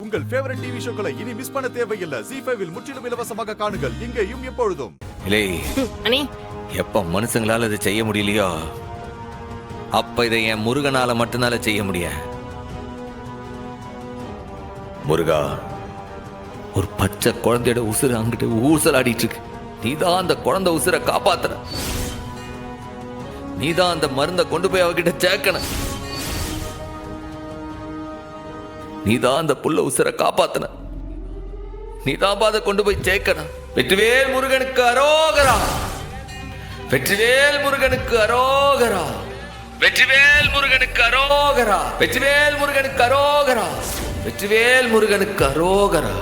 உங்கள் favourite TV ஷோக்களை இனி miss பண்ண தேவையில்லை. ZEE5 இல் முற்றிலும் இலவசமாக காணுங்கள், இங்கேயும் எப்பொழுதும். இல்லை அண்ணி, எப்ப மனுஷங்களால இதை செய்ய முடியலையோ அப்ப இதை என் முருகனால மட்டும்தால செய்ய முடியும். முருகா, ஒரு பச்சை குழந்தையோட உசுறு அங்கிட்டு ஊசலாடிட்டு இருக்கு. நீதான் அந்த குழந்தை உசுரை காப்பாத்துற. நீதான் அந்த மருந்தை கொண்டு போய் அவகிட்ட சேர்க்கணும். நீதான் அந்த புள்ள உசுரை காப்பாத்துன. நீதான் அதை கொண்டு போய் சேர்க்கணும். வெற்றிவேல் முருகனுக்கு அரோகரா. வெற்றிவேல் முருகனுக்கு அரோகரா. வெற்றிவேல் முருகனுக்கு அரோகரா. வெற்றிவேல் முருகனுக்கு அரோகரா. வெற்றிவேல் முருகனுக்கு அரோகரா.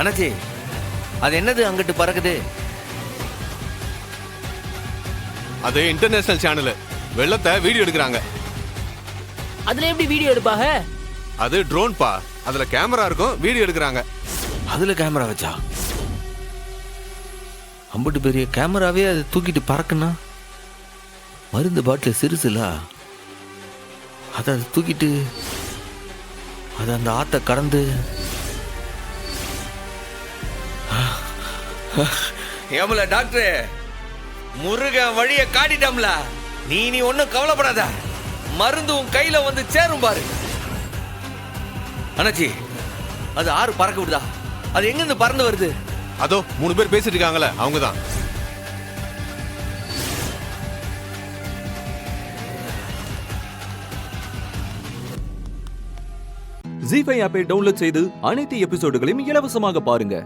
அண்ணாச்சி, அது என்னது அங்கிட்டு பறக்குது? அது இன்டர்நேஷனல் சேனல். வெள்ளத்தை வீடியோ எடுக்கிறாங்க. அதுல எப்படி வீடியோ எடுப்பாங்க? அது ட்ரோன் பா. அதுல கேமரா இருக்கும், வீடியோ எடுக்கிறாங்க. அதுல கேமரா வச்சா? அம்பட்டு பெரிய கேமராவே அதை தூக்கிட்டு பறக்குன்னா மருந்து பாட்டில் சிறுசுல அதை தூக்கிட்டு அது அந்த ஆத்த கடந்து ஏமல டாக்டர் முருகன் வழிய காட்டிட்டோம்ல. நீ ஒன்னும் கவலைப்படாத. மருந்து உன் கையில வந்து சேரும் பாரு. அண்ணாச்சி, அது ஆறு பறக்க விடுதா? அது எங்க இருந்து பறந்து வருது? அதோ 3 பேர் பேசிட்டு இருக்காங்களே, அவங்கதான். ZEE5 ஆப்பை டவுன்லோட் செய்து அனைத்து எபிசோடுகளையும் இலவசமாக பாருங்க.